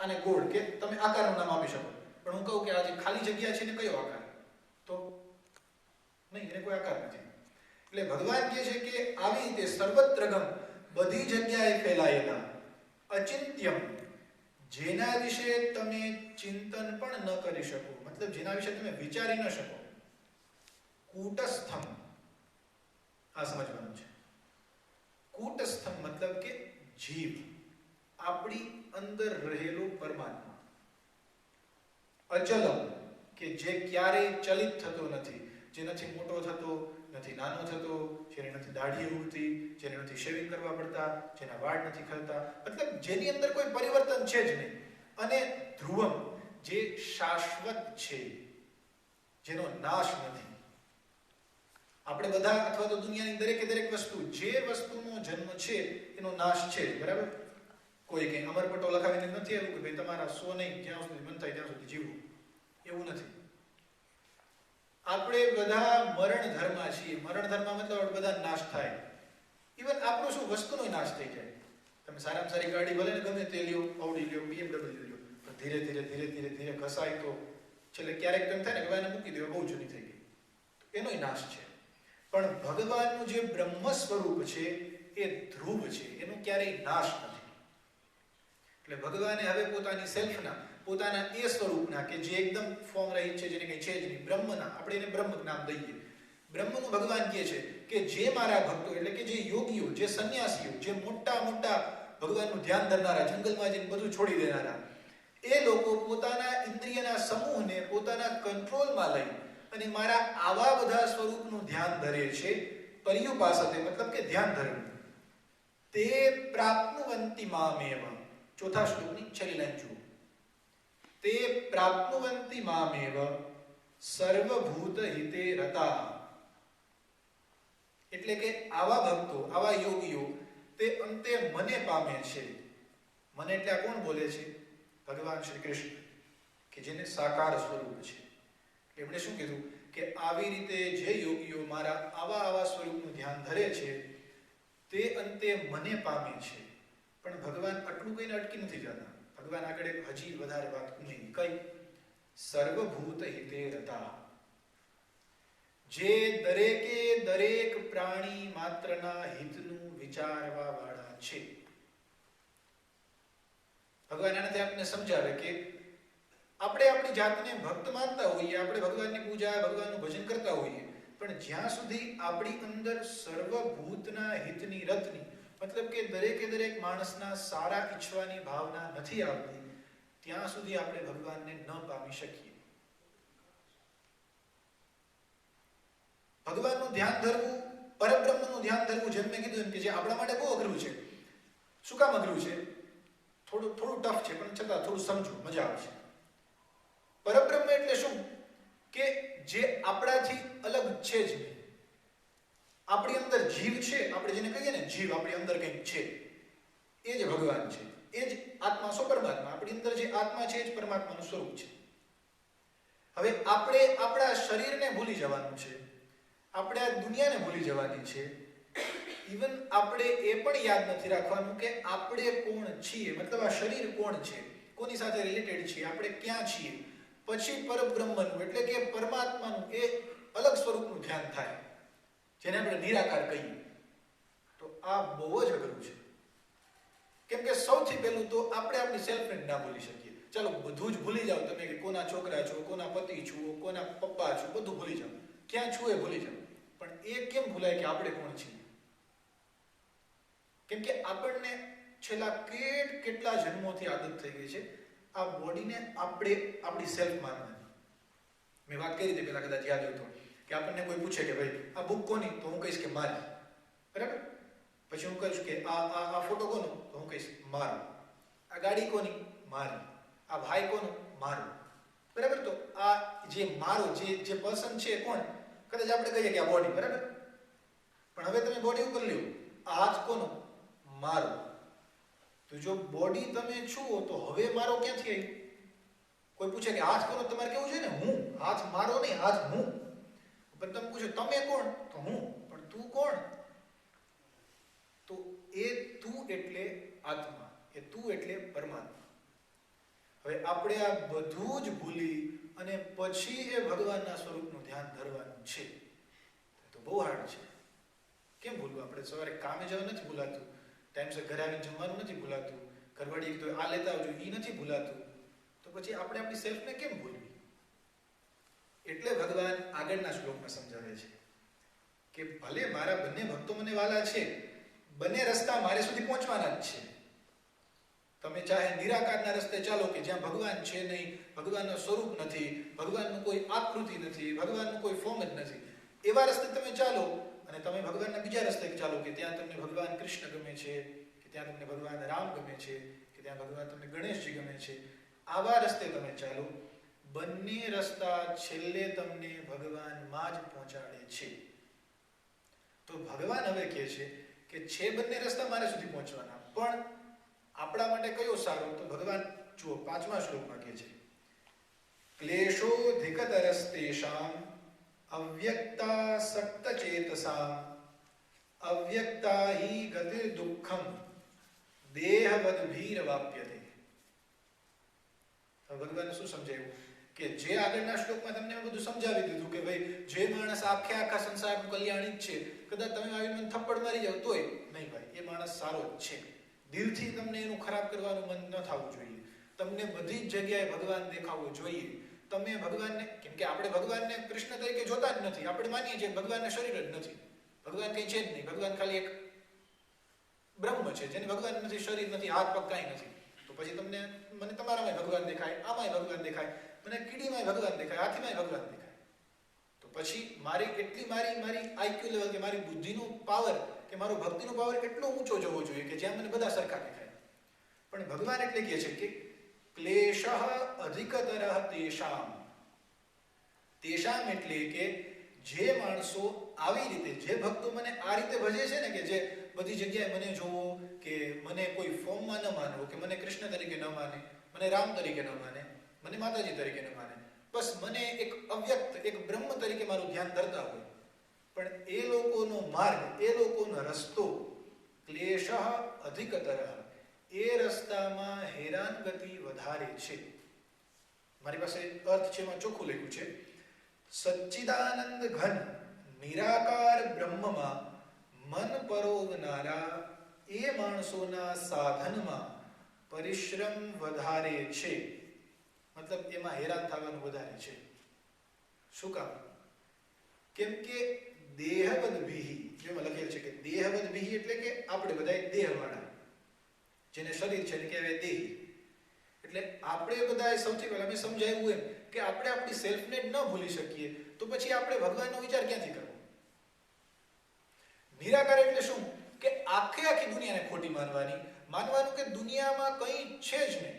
આને ગોળ કે તમે આકારનું નામ આપી શકો, પણ હું કહું કે આ જે ખાલી જગ્યા છે ને કયો આકાર, તો નહીં, એને કોઈ આકાર નથી. એટલે ભગવાન કહે છે કે આવી રીતે સર્વત્રગમ, બધી જગ્યાએ ફેલાયેલા, અચિંત્યમ, જેના વિશે તમે ચિંતન પણ ન કરી શકો, મતલબ જેના વિશે તમે વિચારી ન શકો, કૂટસ્થમ, આ સમજવાનું છે. કૂટસ્થમ મતલબ કે જીવ, આપણી અંદર રહેલો પરમાત્મા. અચલમ, કે જે ક્યારેય ચલિત થતો નથી, જે નથી મોટો થતો, નથી નાનો થતો, જેને નથી દાઢી ઉગતી, જેને નથી શેવિંગ કરવા પડતા, જેના વાળ નથી ખરતા, મતલબ જેની અંદર કોઈ પરિવર્તન છે જ નહીં. અને ધ્રુવમ, જે શાશ્વત છે, જેનો નાશ નથી. આપણે બધા અથવા તો દુનિયાની દરેકે દરેક વસ્તુ, જે વસ્તુનો જન્મ છે એનો નાશ છે, બરાબર? કોઈ કઈ અમરપટ્ટો લખાવીને નથી આવ્યું કે ભાઈ તમારા 100 નહીં, જ્યાં સુધી મન થાય ત્યાં સુધી જીવવું, એવું નથી. આપણે બધા મરણ ધર્મા છીએ. મરણ ધર્મા મતલબ બધા નાશ થાય. ઇવન આપણો શું વસ્તુનો નાશ થઈ જાય. તમે સારામાં સારી ગાડી ભલે ને ગમે તે લ્યો, ઓડી લ્યો, BMW લ્યો, પણ ધીરે ધીરે ધીરે ધીરે ધીરે ઘસાય તો છેલ્લે ક્યારેક તેમ થાય ને કે એને મૂકી દેવા, બહુ જૂની થઈ ગઈ, એનોય નાશ છે. પણ ભગવાનનું જે બ્રહ્મ સ્વરૂપ છે એ ધ્રુવ છે, એનો ક્યારેય નાશ નથી. એટલે ભગવાને હવે પોતાની સેલ્ફના, પોતાના એ સ્વરૂપના કે જે એકદમ ફોર્મ રહિત છે, જેને કંઈ છે જ નહીં, બ્રહ્મના, આપણે એને બ્રહ્મ નામ દઈએ. બ્રહ્મનું ભગવાન કહે છે કે જે મારા ભક્તો, એટલે કે જે યોગીઓ, જે સંન્યાસીઓ, જે મોટા મોટા ભગવાનનું ધ્યાન ધરનારા, જંગલમાં જઈને બધું છોડી દેનારા, એ લોકો પોતાના ઇન્દ્રિયના સમૂહને પોતાના કંટ્રોલમાં લઈ અને મારા આવા બધા સ્વરૂપનું ધ્યાન ધરે છે, પર્યુપાસતે મતલબ કે ધ્યાન ધરવું, તે પ્રાપ્નુવંતિ મામેવ. ચોથા શ્લોકની છેલ્લી લાઈન જુઓ. તે પ્રાપ્નુવંતિ મામેવ સર્વભૂત હિતે રતા. એટલે કે આવા ભક્તો, આવા યોગીઓ તે અંતે મને પામે છે. મને એટલે આ કોણ બોલે છે? ભગવાન શ્રી કૃષ્ણ, કે જેને સાકાર સ્વરૂપ છે. એમણે શું કીધું કે આવી રીતે જે યોગીઓ મારા આવા સ્વરૂપનું ધ્યાન ધરે છે તે અંતે મને પામે છે. પણ ભગવાન આટલું કહીને અટકી નથી જતા. ભગવાન આગળ હજી વધારે વાત ઉમેરી. કઈ? સર્વભૂત હિતે રતા. જે દરેકે દરેક પ્રાણી માત્રના હિતનું વિચારવા વાળા છે. ભગવાન આનાથી આપણને સમજાવે કે આપણે આપણી જાતને ભક્ત માનતા હોઈએ, આપણે ભગવાનની પૂજા, ભગવાનનું ભજન કરતા હોઈએ, પણ જ્યાં સુધી આપણી અંદર સર્વભૂતના હિતની રતની, મતલબ કે દરેકે દરેક માણસના સારા ઈચ્છવાની ભાવના નથી આવતી, ત્યાં સુધી આપણે ભગવાનને ન પામી શકીએ. ભગવાનનું ધ્યાન ધરવું, પરબ્રહ્મનું ધ્યાન ધરવું, જેમ મેં કીધું એમ કે જે આપણા માટે બહુ અઘરું છે. શું કામ અઘરું છે? થોડું ટફ છે, પણ છતાં થોડું સમજો, મજા આવશે. પરબ્રહ્મ એટલે શું? કે જે આપણાથી અલગ છે જ નહીં. આપણી અંદર જીવ છે, આપણે જેને કહીએ ને જીવ, આપણી અંદર કંઈક છે, એ જ ભગવાન છે, એ જ આત્મા, સો પરમાત્મા. આપણી અંદર જે આત્મા છે એ જ પરમાત્માનું સ્વરૂપ છે. હવે આપણે આપણા શરીરને ભૂલી જવાનું છે, આપણે આ દુનિયાને ભૂલી જવાની છે. ઇવન આપણે એ પણ યાદ નથી રાખવાનું કે આપણે કોણ છીએ, મતલબ આ શરીર કોણ છે, કોની સાથે રિલેટેડ છીએ, આપણે ક્યાં છીએ. પછી પરબ્રહ્મનું એટલે કે પરમાત્માનું એ અલગ સ્વરૂપનું ધ્યાન થાય, જેને આપણે નિરાકાર કહીએ. તો આ બહુ જ અઘરું છે. કેમ કે સૌથી પહેલું તો આપણે આપણી સેલ્ફને ના ભૂલી શકીએ. ચાલો બધું જ ભૂલી જાઓ તમે, કે કોના છોકરા છો, કોના પતિ છો, કોના પપ્પા છો, બધું ભૂલી જાઓ, ક્યાં છો એ ભૂલી જાઓ. પણ એ કેમ ભૂલાય કે આપણે કોણ છીએ? કેમ કે આપણને છેલ્લા કેટલા જન્મોથી આદત થઈ ગઈ છે આ બોડીને આપણે આપણી સેલ્ફ માનવાની. મેં વાત કરી હતી પેલા, કદાચ યાદ હોય તો, કે આપણને કોઈ પૂછે કે ભાઈ આ બુક કોની, તો હું કહીશ કે મારી, બરાબર? પછી હું કહીશ કે આ ફોટો કોનો, તો હું કહીશ મારો. આ ગાડી કોની? મારી. આ ભાઈ કોનું? મારું. બરાબર? તો આ જે મારો જે પર્સન છે કોણ? કદાચ આપણે કહીએ કે આ બોડી, બરાબર? પણ હવે તમે બોડી ઉપર લ્યો, આ હાથ કોનો? મારો. તો જો બોડી તમે છો તો હવે મારો ક્યાંથી આવ્યું? કોઈ પૂછે કે હાથ કોનો, તમારે કેવું છે ને હું. હાથ મારો નહીં, હાથ હું. પણ તમે પૂછો તમે કોણ, તો હું. પણ તું કોણ? તો એ તું એટલે આત્મા, એ તું એટલે પરમાત્મા. હવે આપણે આ બધું જ ભૂલી અને પછી એ ભગવાનના સ્વરૂપનું ધ્યાન ધરવાનું છે તો બહુ હાર્ડ છે. કેમ ભૂલવું? આપણે સવારે કામે જવા નથી ભૂલાતું, ટાઈમસર ઘરે આવીને જમવાનું નથી ભૂલાતું, ઘરવાળી તો આ લેતા આવજો એ નથી ભૂલાતું, તો પછી આપણે આપણી સેલ્ફને કેમ ભૂલવી? એટલે ભગવાન આગળના શ્લોકમાં સમજાવે છે કે ભલે મારા બંને ભક્તો મને વાલા છે, બંને રસ્તા મારે સુધી પહોંચવાના જ છે. તમે ચાહે નિરાકારના રસ્તે ચાલો કે જ્યાં ભગવાન છે નહીં, ભગવાનનું સ્વરૂપ નથી, ભગવાનનું કોઈ આકૃતિ નથી, ભગવાનનું કોઈ ફોર્મ જ નથી, એવા રસ્તે તમે ચાલો, અને તમે ભગવાનના બીજા રસ્તે ચાલો કે ત્યાં તમને ભગવાન કૃષ્ણ ગમે છે, કે ત્યાં તમને ભગવાન રામ ગમે છે, કે ત્યાં ભગવાન તમને ગણેશજી ગમે છે, આવા રસ્તે તમે ચાલો. બંને રસ્તા છેલ્લે તમને ભગવાનમાં જ પહોંચાડે છે. તો ભગવાન હવે કહે છે કે છે બંને રસ્તા મારે સુધી પહોંચવાના, પણ આપણા માટે કયો સારો? તો ભગવાન જુઓ 5મા શ્લોકમાં કહે છે ક્લેશોધિકતરસ્તેષાં અવ્યક્તા સક્તચેતસાં અવ્યક્તા હિ ગતિર દુઃખમ દેહવદ્ભીરવાપ્યતે. ભગવાને શું સમજાવ્યું કે જે આગળના શ્લોકમાં તમને બધું સમજાવી દીધું કે ભાઈ જે માણસ આખા સંસારનું કલ્યાણી જ છે, કદાચ તમે આવીને મને થપ્પડ મારી જાવ તોય નહીં ભાઈ, એ માણસ સારો જ છે. દિલથી તમને એનું ખરાબ કરવાનું મન ન થવું જોઈએ. તમને બધી જ જગ્યાએ ભગવાન દેખાવો જોઈએ. તમે ભગવાનને, કેમ કે આપણે ભગવાનને કૃષ્ણ તરીકે જોતા જ નથી, આપણે માનીએ છીએ ભગવાનને શરીર જ નથી, ભગવાન કંઈ છે જ નહીં, ભગવાન ખાલી એક બ્રહ્મ છે જેને ભગવાન નથી, શરીર નથી, હાથ પગ કાંઈ નથી. તો પછી તમને મને તમારામાં ભગવાન દેખાય, આમાંય ભગવાન દેખાય, મને કીડીમાંય ભગવાન દેખાય, હાથીમાંય ભગવાન દેખાય. તો પછી મારી આઈક્યુ લેવલ કે મારી બુદ્ધિનો પાવર કે મારો ભક્તિનો પાવર કેટલો ઊંચો જવો જોઈએ કે જ્યાં મને બધા સરખા દેખાય. પણ ભગવાન એટલે કહે છે કે ક્લેશઃ અધિકતરઃ તેષામ. તેષામ એટલે કે જે માણસો આવી રીતે, જે ભક્તો મને આ રીતે ભજે છે ને, કે જે બધી જગ્યાએ મને જોવો, કે મને કોઈ ફોર્મમાં ન માનવો, કે મને કૃષ્ણ તરીકે ન માને, મને રામ તરીકે ન માને, મને માતાજી તરીકે ન માને, બસ મને એક અવ્યક્ત, એક બ્રહ્મ તરીકે મારું ધ્યાન ધરતા હોય, પણ એ લોકોનો માર્ગ, એ લોકોનો રસ્તો ક્લેશઃ અધિકતરઃ, એ રસ્તામાં હેરાનગતિ વધારે છે. મારી પાસે અર્થ છે, એમાં ચોખ્ખું લખ્યું છે સચ્ચિદાનંદ ઘન નિરાકાર બ્રહ્મમાં મન પરોવનારા એ માણસોના સાધનમાં પરિશ્રમ વધારે છે. મતલબ એમાં હેરાન થવાનું વધારે છે. શું કામ? કેમ કે દેહવદ્ભિહિ, જેમાં લખેલ છે કે દેહવદ્ભિહિ એટલે કે આપણે બધા દેહવાળા, જેને શરીર છે એને કહેવાય દેહી. એટલે આપણે બધા સૌથી પહેલા મેં સમજાવ્યું એમ કે આપણે આપણી સેલ્ફને ન ભૂલી શકીએ, તો પછી આપણે ભગવાનનો વિચાર ક્યાંથી કરવો? નિરાકાર એટલે શું? કે આખી દુનિયાને ખોટી માનવાનું કે દુનિયામાં કંઈ છે જ નહીં,